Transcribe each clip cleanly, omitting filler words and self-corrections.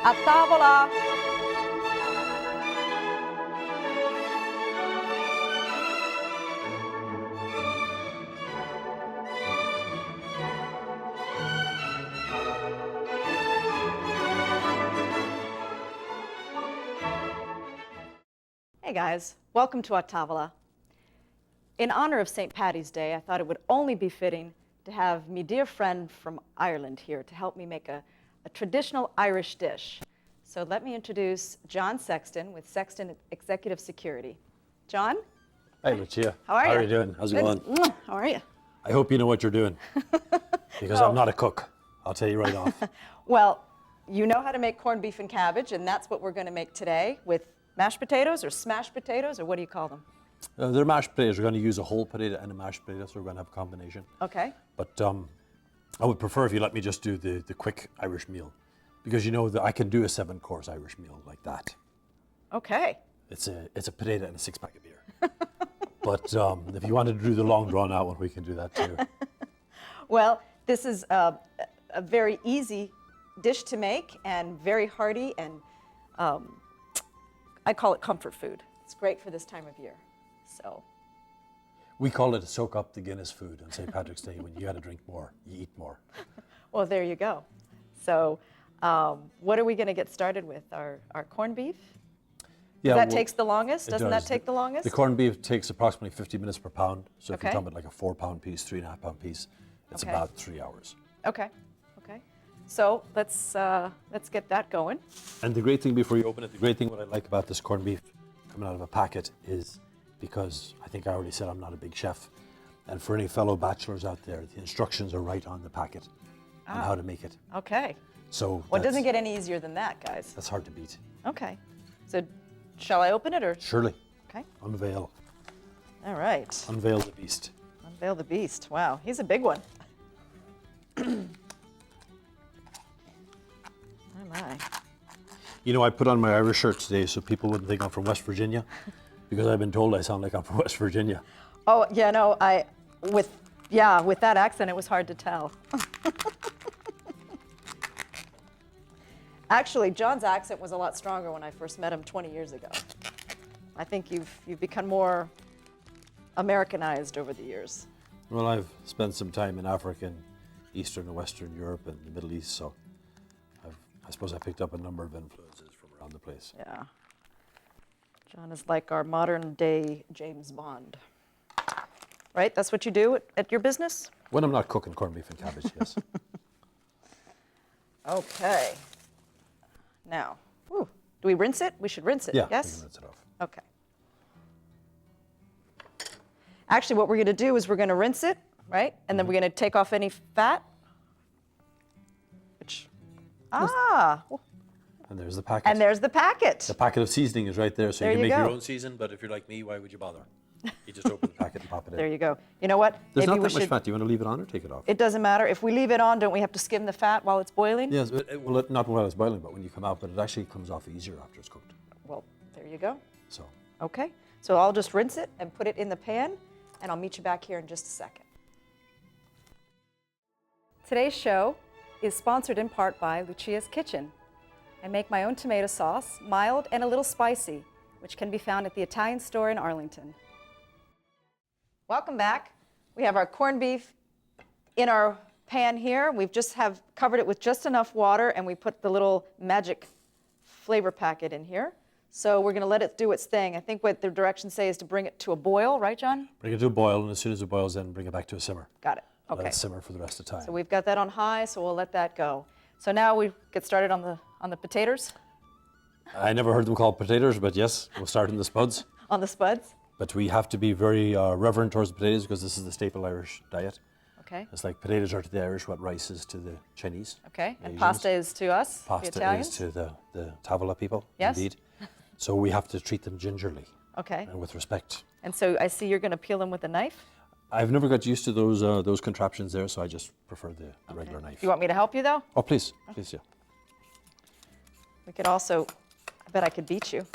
A tavola! Hey guys, welcome to A Tavola. In honor of St. Paddy's Day, I thought it would only be fitting to have my dear friend from Ireland here to help me make a traditional Irish dish. So let me introduce John Sexton with Sexton Executive Security. John? Hey, Lucia. How are you? How are you doing? How's it going? How are you? I hope you know what you're doing, because I'm not a cook. I'll tell you right off. Well, you know how to make corned beef and cabbage, and that's what we're going to make today with mashed potatoes or smashed potatoes, or what do you call them? They're mashed potatoes. We're going to use a whole potato and a mashed potato, so we're going to have a combination. Okay. But I would prefer if you let me just do the quick Irish meal, because you know that I can do a 7-course Irish meal like that. Okay. It's a potato and a 6-pack of beer. But if you wanted to do the long drawn out one, we can do that too. Well, this is a very easy dish to make and very hearty, and I call it comfort food. It's great for this time of year. So We call it a soak up the Guinness food on St. Patrick's Day. When you got to drink more, you eat more. well, there you go. So what are we going to get started with? Our corned beef? Yeah, That takes the longest? Doesn't does. that take the longest? The corned beef takes approximately 50 minutes per pound. So if Okay. you're talking about like a 4-pound piece, 3.5-pound piece, it's Okay. about 3 hours. Okay. Okay. So let's get that going. And the great thing before you open it, the great thing what I like about this corned beef coming out of a packet is, because I think I already said I'm not a big chef, and for any fellow bachelors out there, the instructions are right on the packet on how to make it. Okay. So Well, it doesn't get any easier than that, guys. that's hard to beat. Okay. So shall I open it or? Surely, Okay. unveil All right. the beast. Unveil the beast. Wow, he's a big one. Oh my. You know, I put on my Irish shirt today so people wouldn't think I'm from West Virginia, because I've been told I sound like I'm from West Virginia. Oh, yeah, no, with that accent, it was hard to tell. Actually, John's accent was a lot stronger when I first met him 20 years ago. I think you've become more Americanized over the years. Well, I've spent some time in Africa and Eastern and Western Europe and the Middle East, so I suppose I picked up a number of influences from around the place. Yeah. John is like our modern day James Bond. Right? That's what you do at your business? When I'm not cooking corned beef and cabbage, yes. Okay. Now, do we rinse it? We should rinse it, Yeah, yes? we can rinse it off. Okay. Actually, what we're going to do is we're going to rinse it, right? And then we're going to take off any fat. And there's the packet. And there's the packet. The packet of seasoning is right there, so There you can you make your go. own season, but if you're like me, why would you bother? You just open the packet and pop it in. There you go. You know what? There's Maybe not we that much should. fat. Do you want to leave it on or take it off? It doesn't matter. If we leave it on, don't we have to skim the fat while it's boiling? Yes, but not while it's boiling, but when you come out, but it actually comes off easier after it's cooked. Well, there you go. So, Okay. So I'll just rinse it and put it in the pan, and I'll meet you back here in just a second. Today's show is sponsored in part by Lucia's Kitchen. I make my own tomato sauce, mild and a little spicy, which can be found at the Italian store in Arlington. Welcome back. We have our corned beef in our pan here. We've just covered it with just enough water, and we put the little magic flavor packet in here. So we're going to let it do its thing. I think what the directions say is to bring it to a boil, right, John? bring it to a boil, and as soon as it boils, then bring it back to a simmer. Got it. Let Okay. it simmer for the rest of the time. So we've got that on high, so we'll let that go. So now we get started on the potatoes, I never heard them called potatoes, but yes, we'll start in the spuds. on the spuds. But we have to be very reverent towards the potatoes, because this is the staple Irish diet. Okay. It's like potatoes are to the Irish what rice is to the Chinese. Okay. And Asians. pasta is to us, the Pasta Italians. is to the Tavola people, Yes. indeed. So we have to treat them gingerly Okay. and with respect. And so I see you're going to peel them with a knife. I've never got used to those contraptions there, so I just prefer the regular knife. You want me to help you though? Oh, please, yeah. We could also, I bet I could beat you.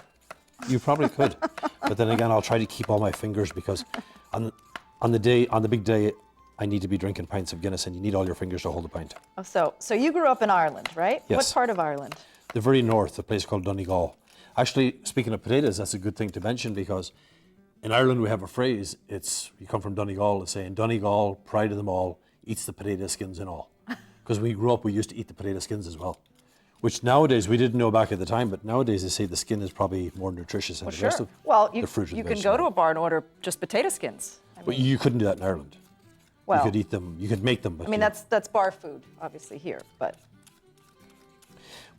You probably could, but then again, I'll try to keep all my fingers, because on the big day, I need to be drinking pints of Guinness, and you need all your fingers to hold a pint. Oh, so you grew up in Ireland, right? Yes. What part of Ireland? the very north, a place called Donegal. Actually, speaking of potatoes, that's a good thing to mention because in Ireland we have a phrase, you come from Donegal, it's saying Donegal, pride of them all, eats the potato skins and all. Because when we grew up, we used to eat the potato skins as well. Which nowadays, we didn't know back at the time, but nowadays they say the skin is probably more nutritious than the rest of the fruit and you can vegetable. go to a bar and order just potato skins. But you couldn't do that in Ireland. Well, you could eat them, you could make them. But I mean, that's bar food, obviously, here, but...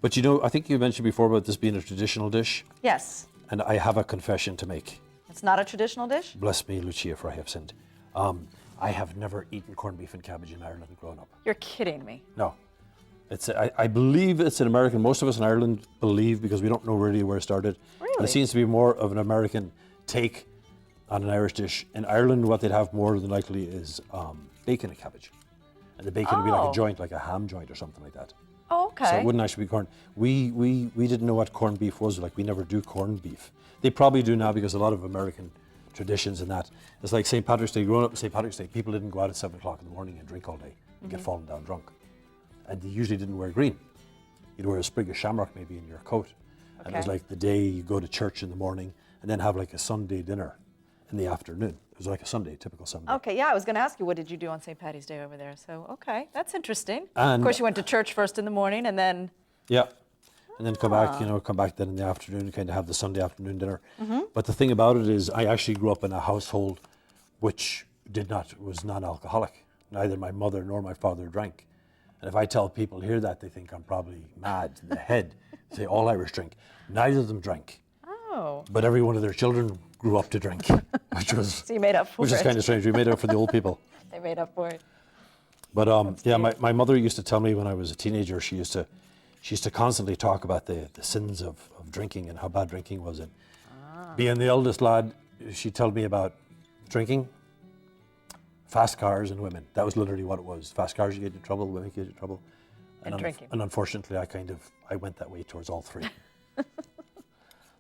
But you know, I think you mentioned before about this being a traditional dish. Yes. And I have a confession to make. It's not a traditional dish? Bless me, Lucia, for I have sinned. I have never eaten corned beef and cabbage in Ireland growing up. You're kidding me. No. I believe it's an American, most of us in Ireland believe, because we don't know really where it started. Really? But it seems to be more of an American take on an Irish dish. In Ireland, what they'd have more than likely is bacon and cabbage. And the bacon would be like a joint, like a ham joint or something like that. Oh, okay. So it wouldn't actually be corn. We didn't know what corned beef was. Like, we never do corned beef. They probably do now because a lot of American traditions and that. It's like St. Patrick's Day. Growing up St. Patrick's Day, people didn't go out at 7 o'clock in the morning and drink all day and get fallen down drunk. And they usually didn't wear green. You'd wear a sprig of shamrock maybe in your coat. Okay. And it was like the day you go to church in the morning and then have like a Sunday dinner in the afternoon. It was like a Sunday, typical Sunday. Okay, yeah, I was going to ask you, what did you do on St. Patty's Day over there? So, okay, that's interesting. And of course, you went to church first in the morning and then... Yeah. And then come back then in the afternoon and kind of have the Sunday afternoon dinner. But the thing about it is I actually grew up in a household which was non-alcoholic. Neither my mother nor my father drank. And if I tell people hear that, they think I'm probably mad in the head. They say all Irish drink. Neither of them drank. Oh. But every one of their children grew up to drink, which was So you made up for it. Which is kind of strange. We made it up for the old people. They made up for it. But yeah, my mother used to tell me when I was a teenager, she used to constantly talk about the sins of drinking and how bad drinking was. And being the eldest lad, she told me about drinking, fast cars and women. That was literally what it was. Fast cars, you get in trouble, women get in trouble. And drinking. And unfortunately, I went that way towards all three.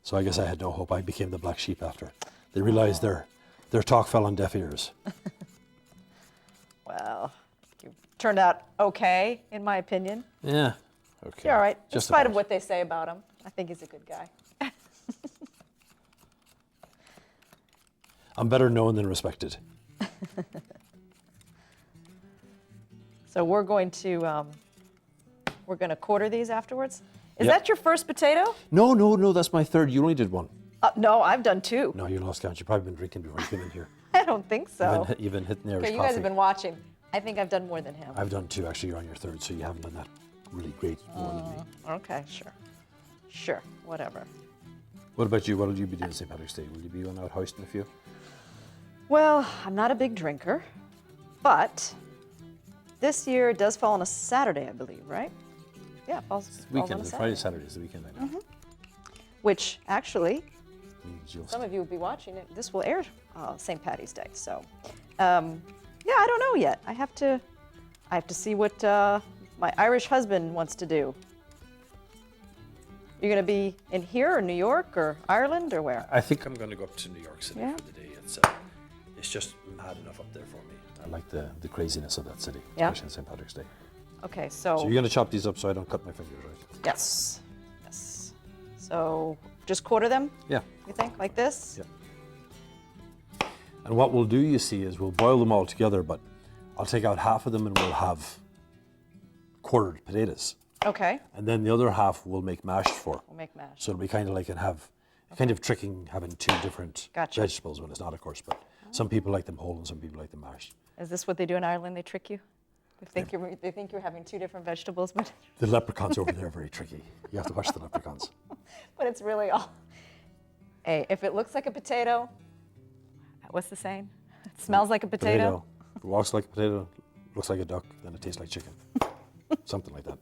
So I guess I had no hope. I became the black sheep after. They realized their talk fell on deaf ears. Well, you turned out okay, in my opinion. Yeah. Okay. You're all right, in Just spite about. of what they say about him. I think he's a good guy. I'm better known than respected. So we're going to quarter these afterwards. Is that your first potato? No, that's my third. You only did one. No, I've done two. No, you lost count. You've probably been drinking before you came in here. I don't think so. You've been hitting the Irish Okay, you coffee. guys have been watching. I think I've done more than him. I've done two. Actually, you're on your third, so you haven't done that really great more than me. Okay, sure, whatever. What about you? What will you be doing St. Patrick's Day? Will you be going out hoisting a few? Well, I'm not a big drinker, but this year it does fall on a Saturday, I believe, right? Yeah, it falls on Weekend. a The Saturday. Friday, Saturday is the weekend, I know. Which actually, You'll some of you will be watching it. This will air St. Patty's Day, so yeah, I don't know yet. I have to see what my Irish husband wants to do. You're going to be in here, or New York, or Ireland, or where? I think I'm going to go up to New York City Yeah. for the day. It's just mad enough up there for me. I like the craziness of that city, Yeah. especially on St. Patrick's Day. Okay, So so you're going to chop these up so I don't cut my fingers, right? yes. So just quarter them, Yeah. you think, like this? Yeah. And what we'll do, you see, is we'll boil them all together, but I'll take out half of them and we'll have quartered potatoes. Okay, And then the other half we'll make mashed for. we'll make mash. So it'll be kind of like kind of tricking having two different Gotcha. vegetables when it's not, of course, but some people like them whole and some people like them mashed. Is this what they do in Ireland? They trick you? They think you're having two different vegetables, but The leprechauns over there are very tricky. You have to watch the leprechauns. but it's really all. Hey, if it looks like a potato, what's the saying? It smells like a potato. If it walks like a potato, looks like a duck, then it tastes like chicken. Something like that.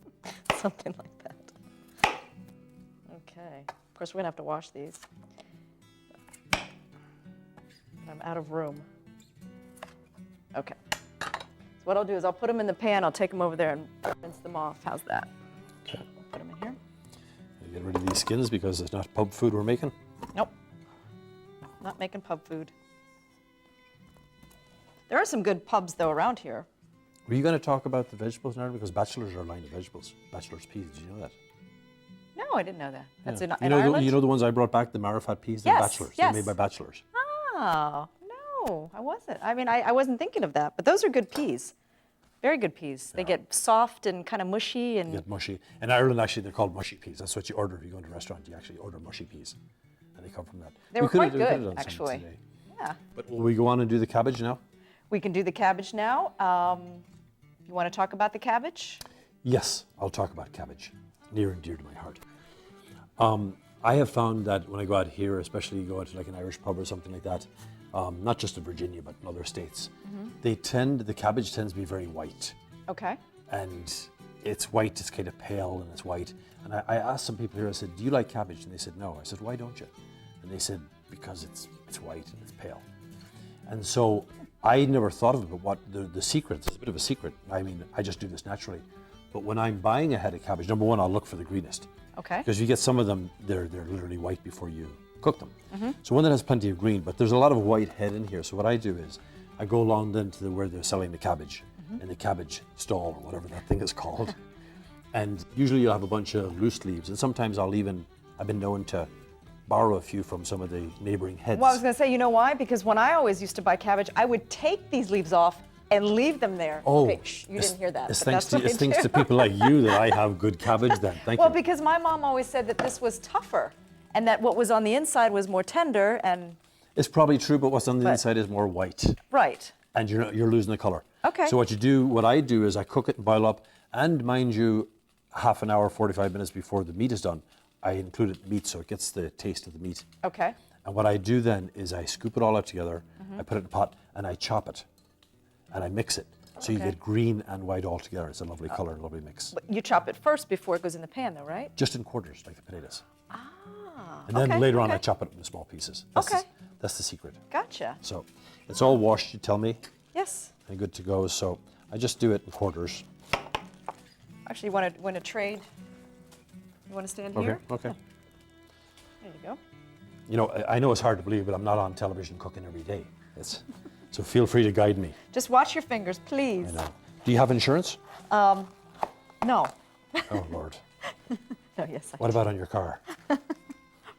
Something like that. Okay. Of course, we're gonna have to wash these. I'm out of room. Okay. So what I'll do is I'll put them in the pan. I'll take them over there and rinse them off. How's that? Okay. Put them in here. You get rid of these skins because it's not pub food we're making. Nope. Not making pub food. There are some good pubs though around here. Were you going to talk about the vegetables now? Because bachelors are a line of vegetables. Bachelor's peas, did you know that? No, I didn't know that. That's Yeah. in Ireland? You know the ones I brought back, the Marifat peas? They're Yes, bachelors. yes. They're made by bachelors. Oh, no, I wasn't. I mean, I wasn't thinking of that, but those are good peas. Very good peas. They get soft and kind of mushy and Get mushy. In Ireland, actually, they're called mushy peas. That's what you order if you go into a restaurant. You actually order mushy peas, and they come from that. they We were could have- quite we could have good, done some actually. today. Yeah. But will we go on and do the cabbage now? We can do the cabbage now. You want to talk about the cabbage? Yes, I'll talk about cabbage. Near and dear to my heart. I have found that when I go out here, especially go out to like an Irish pub or something like that, not just in Virginia, but in other states, the cabbage tends to be very white. Okay. And it's white, it's kind of pale and it's white. And I asked some people here, I said, do you like cabbage? And they said, no. I said, why don't you? And they said, because it's white and it's pale. And so I never thought of it, but what the secret, it's a bit of a secret. I mean, I just do this naturally. But when I'm buying a head of cabbage, number one, I'll look for the greenest. Okay. Because you get some of them, they're literally white before you cook them. So one that has plenty of green, but there's a lot of white head in here. So what I do is I go along then to where they're selling the cabbage, in the cabbage stall or whatever that thing is called. And usually you'll have a bunch of loose leaves. And sometimes I've been known to borrow a few from some of the neighboring heads. Well, I was going to say, you know why? Because when I always used to buy cabbage, I would take these leaves off and leave them there. Oh, Okay, shh, you didn't hear that. It's but thanks, that's what it's I thanks do. to people like you that I have good cabbage then. Thank Well, you. because my mom always said that this was tougher and that what was on the inside was more tender and It's probably true, but what's on the But- inside is more white. right. And you're losing the color. Okay. So what I do is I cook it and boil up, and mind you, half an hour, 45 minutes before the meat is done, I include it in meat so it gets the taste of the meat. Okay. And what I do then is I scoop it all out together, I put it in a pot, and I chop it, and I mix it. So you Okay. get green and white all together. It's a lovely color, lovely mix. But you chop it first before it goes in the pan, though, right? Just in quarters, like the potatoes. Ah. And then okay, later on, I okay. chop it into small pieces. Okay. That's the secret. Gotcha. So it's all washed, you tell me, Yes. and good to go. So I just do it in quarters. Actually, you want to trade? You want to stand here? Okay. There you go. You know, I know it's hard to believe, but I'm not on television cooking every day. So feel free to guide me. Just watch your fingers, please. I know. Do you have insurance? No. Oh, Lord. No, yes. What about on your car?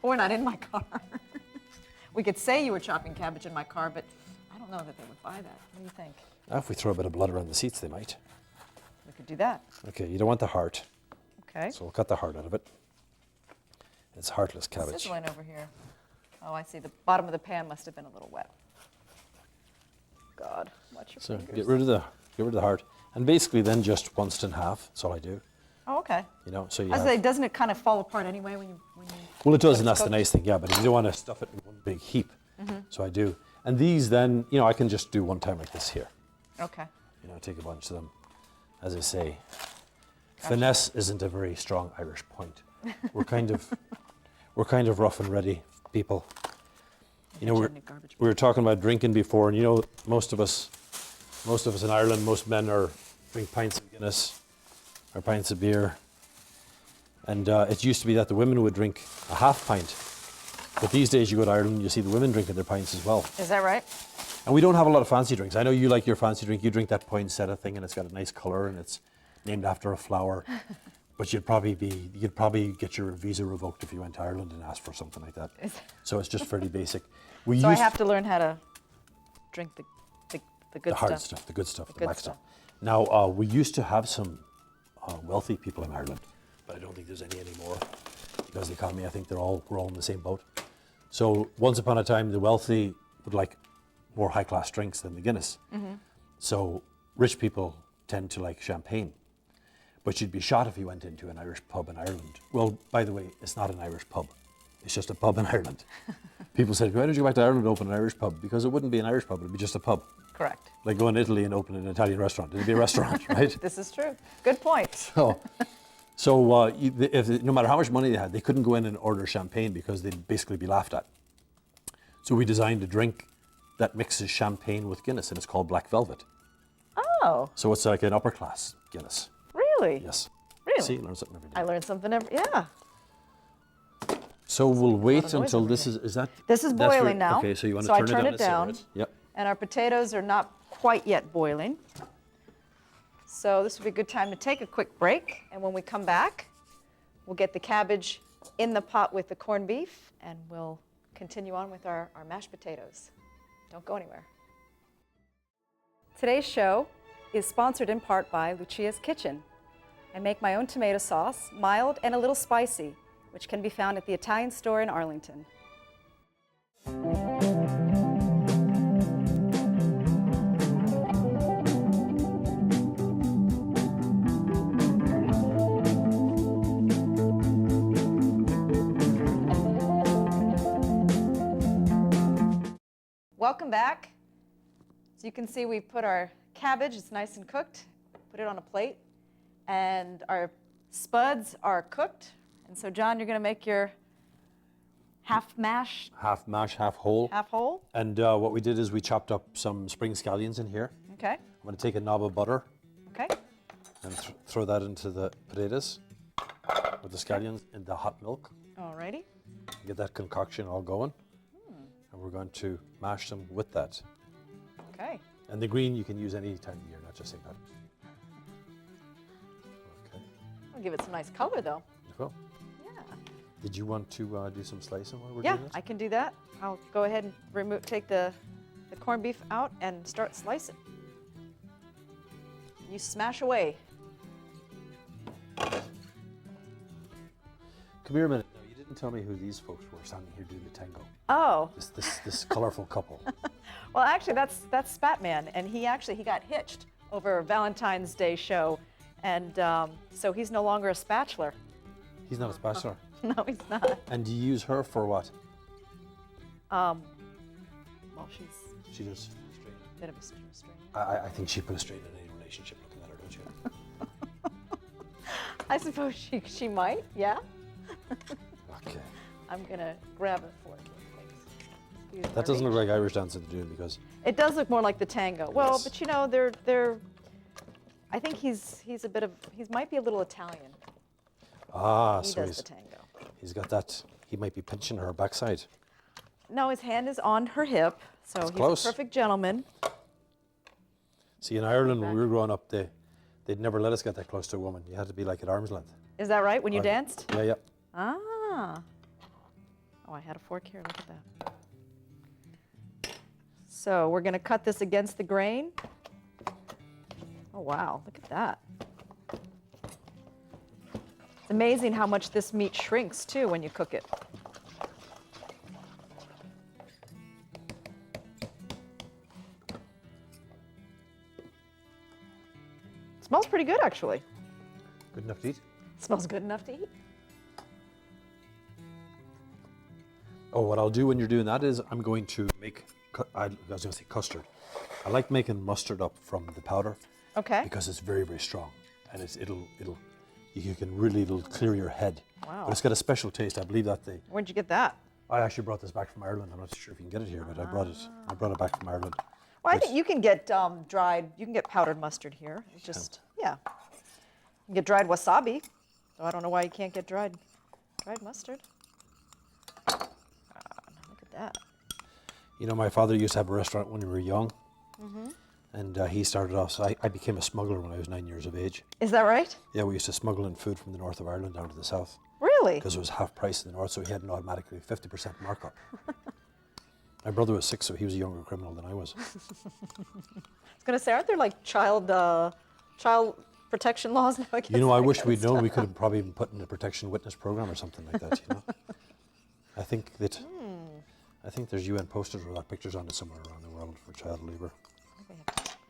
We're not in my car. We could say you were chopping cabbage in my car, but I don't know that they would buy that. What do you think? If we throw a bit of blood around the seats, they might. We could do that. Okay, you don't want the heart, Okay. so we'll cut the heart out of it. It's heartless cabbage. Sizzling over here. Oh, I see. The bottom of the pan must have been a little wet. God, watch your So fingers. get rid of the heart, and basically then just once in half. That's all I do. Oh, okay. You know, so you I was have, say, doesn't it kind of fall apart anyway when you? well, it does, and when it's that's the cooked? nice thing. Yeah, but you don't want to stuff it in one big heap. So I do, and these then, you know, I can just do one time like this here. Okay. You know, take a bunch of them. As I say, finesse isn't a very strong Irish point. We're kind of rough and ready people. You know, we were talking about drinking before, and you know, most of us in Ireland, most men drink pints of Guinness or pints of beer. And it used to be that the women would drink a half pint. But these days you go to Ireland, you see the women drinking their pints as well. Is that right? And we don't have a lot of fancy drinks. I know you like your fancy drink. You drink that poinsettia thing, and it's got a nice color, and it's named after a flower. But you'd probably get your visa revoked if you went to Ireland and asked for something like that. So it's just fairly basic. So I have to learn how to drink the good the hard stuff. stuff, the good stuff, the good black stuff. stuff. Now we used to have some wealthy people in Ireland, but I don't think there's any anymore because the economy. I think we're all in the same boat. So once upon a time, the wealthy would like more high-class drinks than the Guinness. So rich people tend to like champagne. But you'd be shot if you went into an Irish pub in Ireland. Well, by the way, it's not an Irish pub. It's just a pub in Ireland. People said, why don't you go back to Ireland and open an Irish pub? Because it wouldn't be an Irish pub, it'd be just a pub. Correct. Like go in Italy and open an Italian restaurant. It'd be a restaurant, right? This is true. Good point. No matter how much money they had, they couldn't go in and order champagne because they'd basically be laughed at. So we designed a drink that mixes champagne with Guinness, and it's called Black Velvet. Oh, So it's like an upper class Guinness. really? Yes. Really? See, learn something every day. I learned something every. Yeah. So we'll wait noise until over this here. is that? This is that's boiling now. Okay, so you want So I to turn turn it it down. down. to 7 minutes? Yep. And our potatoes are not quite yet boiling. So this would be a good time to take a quick break. And when we come back, We'll get the cabbage in the pot with the corned beef, and we'll continue on with our mashed potatoes. Don't go anywhere. Today's show is sponsored in part by Lucia's Kitchen. I make my own tomato sauce, mild and a little spicy, which can be found at the Italian store in Arlington. Welcome back. As you can see, we put our cabbage, it's nice and cooked, put it on a plate, and our spuds are cooked. And so, John, you're going to make your half mash. Half mash, half whole. Half whole. And what we did is we chopped up some spring scallions in here. Okay. I'm going to take a knob of butter. Okay. And throw that into the potatoes with the scallions in the hot milk. Alrighty. Get that concoction all going. And we're going to mash them with that. Okay. And the green you can use any time of year, not just St. Patrick's. Okay. I'll give it some nice color, though. Well, Yeah. did you want to do some slicing while we're Yeah, doing this? I can do that. I'll go ahead and take the corned beef out and start slicing. You smash away. Come here a minute. No, you didn't tell me who these folks were standing here doing the tango. Oh. This colorful couple. Well, actually, that's Spatman, and he got hitched over a Valentine's Day show, and so he's no longer a spatchler. He's not a spatchler. No, he's not. And do you use her for what? Well, she's She does. a bit of a strain. I think she put a strain in any relationship looking at her, don't you? I suppose she might, yeah. Okay. I'm gonna grab a fork. Thanks. That doesn't look like Irish dancing to do because It does look more like the tango. Well, Yes. but you know, they're. I think he might be a little Italian. He so does the tango. he's got that. He might be pinching her backside. No, his hand is on her hip, so he's close. a perfect gentleman. See, in Ireland when we were growing up, they'd never let us get that close to a woman. You had to be like at arm's length. Is that right? When you Right. danced? Yeah, yeah. Ah. Oh, I had a fork here. Look at that. So we're going to cut this against the grain. Oh, wow. Look at that. It's amazing how much this meat shrinks, too, when you cook it. It smells pretty good, actually. Good enough to eat. It smells good enough to eat. Oh, what I'll do when you're doing that is I'm going to make, I was going to say custard. I like making mustard up from the powder Okay. because it's very, very strong. And it'll clear your head. Wow. But it's got a special taste. I believe that Where'd you get that? I actually brought this back from Ireland. I'm not sure if you can get it here, but I brought it back from Ireland. Well, I It's- think you can get you can get powdered mustard here. It's just, yeah. You can get dried wasabi. So I don't know why you can't get dried mustard. Look at that. You know, my father used to have a restaurant when we were young. Mm-hmm. And he started off, so I became a smuggler when I was 9 years of age. Is that right? Yeah, we used to smuggle in food from the north of Ireland down to the south Really? because it was half price in the north, so he had an automatically 50% markup. My brother was 6, so he was a younger criminal than I was. I was going to say, aren't there like child protection laws now against You know, I that wish kind of we'd known. stuff? We could have probably been put in a protection witness program or something like that, you know. I think there's UN posters with our pictures on it somewhere around the world for child labor. We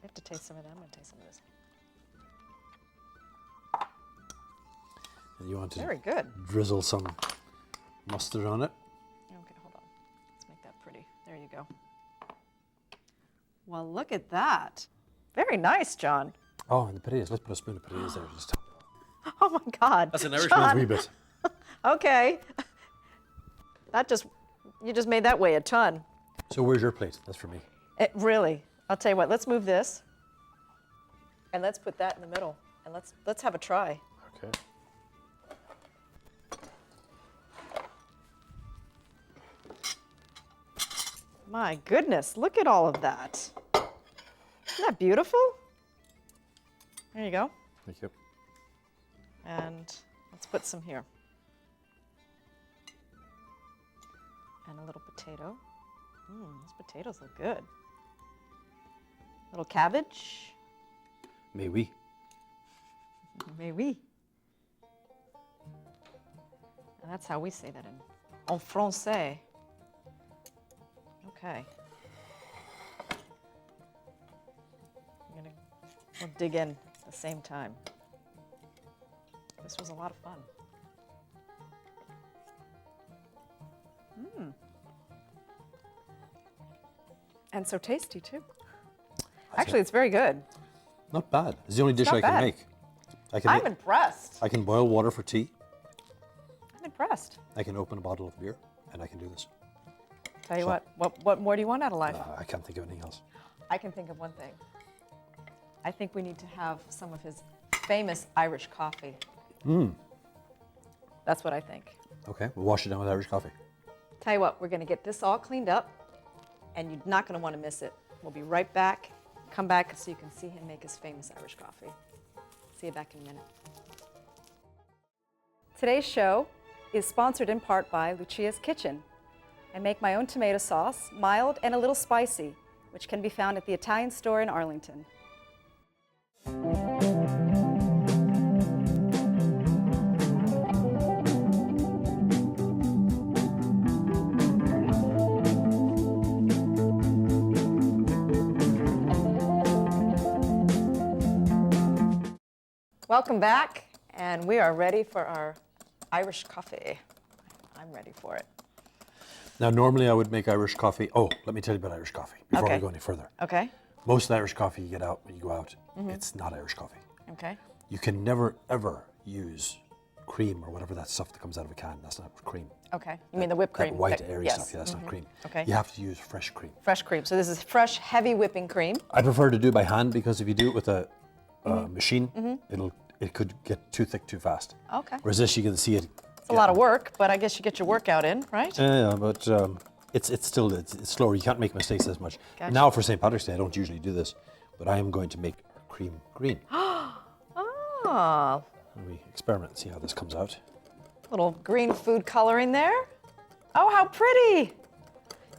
have to taste some of that. I'm going to taste some of this. And you want to Very good. drizzle some mustard on it. Okay, hold on. Let's make that pretty. There you go. Well, look at that. Very nice, John. Oh, and the potatoes. Let's put a spoon of potatoes there. Just top it off. Oh my God. That's an Irishman's wee bit. Okay. You just made that weigh a ton. So where's your plate? That's for me. Really. I'll tell you what, let's move this. And let's put that in the middle. And let's have a try. Okay. My goodness, look at all of that. Isn't that beautiful? There you go. Thank you. And let's put some here. And a little potato. Those potatoes look good. Little cabbage. Mais oui. Mais oui. And that's how we say that en français. Okay. We'll dig in at the same time. This was a lot of fun. And so tasty too. Actually, it's very good. Not bad. It's the only dish not I can bad. make. I'm impressed. I can boil water for tea. I'm impressed. I can open a bottle of beer, and I can do this. Tell you what more do you want out of life? I can't think of anything else. I can think of one thing. I think we need to have some of his famous Irish coffee. That's what I think. Okay, we'll wash it down with Irish coffee. Tell you what, we're going to get this all cleaned up, and you're not going to want to miss it. We'll be right back. Come back so you can see him make his famous Irish coffee. See you back in a minute. Today's show is sponsored in part by Lucia's Kitchen. I make my own tomato sauce, mild and a little spicy, which can be found at the Italian store in Arlington. Welcome back, and we are ready for our Irish coffee. I'm ready for it. Now, normally I would make Irish coffee. Oh, let me tell you about Irish coffee before Okay. we go any further. Okay. Most Irish coffee you get out when you go out, it's not Irish coffee. Okay. You can never, ever use cream or whatever that stuff that comes out of a can. That's not cream. Okay. You mean the whipped cream? That white, that- airy yes. stuff. Yeah, that's not cream. Okay. You have to use fresh cream. Fresh cream. So this is fresh, heavy whipping cream. I prefer to do it by hand because if you do it with a machine, it could get too thick too fast. Okay. Whereas this, you can see it. It's a lot of work, but I guess you get your workout in, right? Yeah, but it's still it's slower. You can't make mistakes as much. Gotcha. Now for St. Patrick's Day, I don't usually do this, but I am going to make cream green. Oh, And we experiment and see how this comes out. little green food coloring there. Oh, how pretty.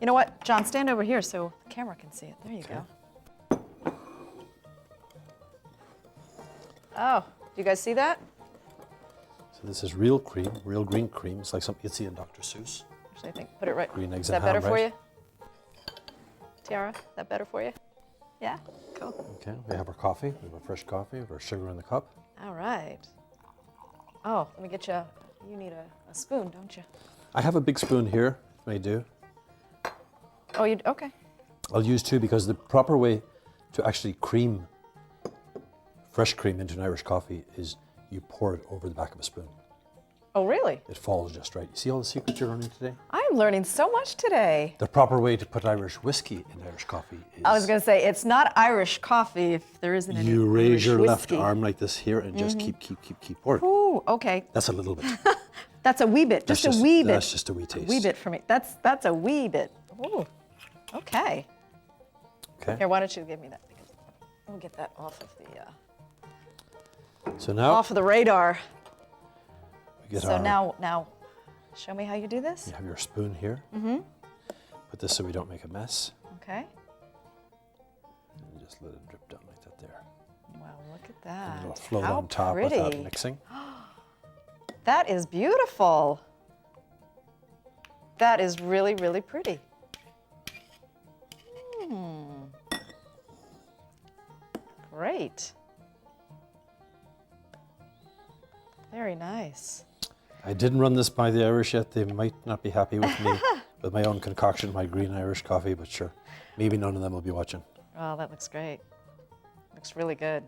You know what, John, stand over here so the camera can see it. There you go. Oh, do you guys see that? So this is real cream, real green cream. It's like something you'd see in Dr. Seuss. Actually, I think, put it right. Green eggs Is that and ham, better for right? you? Tiara, is that better for you? Yeah? Cool. Okay, we have our coffee. We have our fresh coffee. We have our sugar in the cup. All right. Oh, let me get you, you need a spoon, don't you? I have a big spoon here, if I do. Oh, you, okay. I'll use two because the proper way to actually cream fresh cream into an Irish coffee is you pour it over the back of a spoon. Oh, really? It falls just right. You see all the secrets you're learning today? I'm learning so much today. The proper way to put Irish whiskey in Irish coffee is I was going to say, it's not Irish coffee if there isn't any you raise Irish your left whiskey. arm like this here and just keep pouring. Ooh, okay. That's a little bit. That's a wee bit, That's just a wee bit. That's just a wee taste. Wee bit for me. That's a wee bit. Ooh, okay. Okay. Here, why don't you give me that? Because we'll get that off of the So now off of the radar. we get So our, now, show me how you do this. you have your spoon here. Put this so we don't make a mess. Okay. And just let it drip down like that there. Wow, look at And that. it'll float How on top pretty. without mixing. That is beautiful. That is really, really pretty. Great. Very nice. I didn't run this by the Irish yet. They might not be happy with me with my own concoction, my green Irish coffee, but sure, maybe none of them will be watching. Oh, that looks great. Looks really good.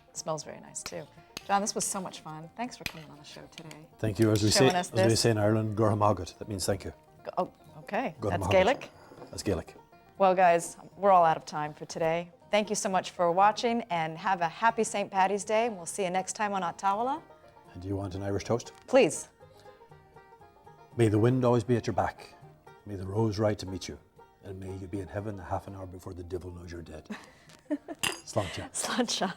It smells very nice too. John, this was so much fun. Thanks for coming on the show today. Thank you. As we Showing say, us as we this. say in Ireland, Gorhamagat. That means thank you. Oh, okay. That's Gorhamagat. Gaelic. That's Gaelic. Well, guys, we're all out of time for today. Thank you so much for watching, and have a happy St. Paddy's Day. And we'll see you next time on Tavola. And do you want an Irish toast? Please. May the wind always be at your back. May the rose ride to meet you. And may you be in heaven a half an hour before the devil knows you're dead. Sláinte. Sláinte.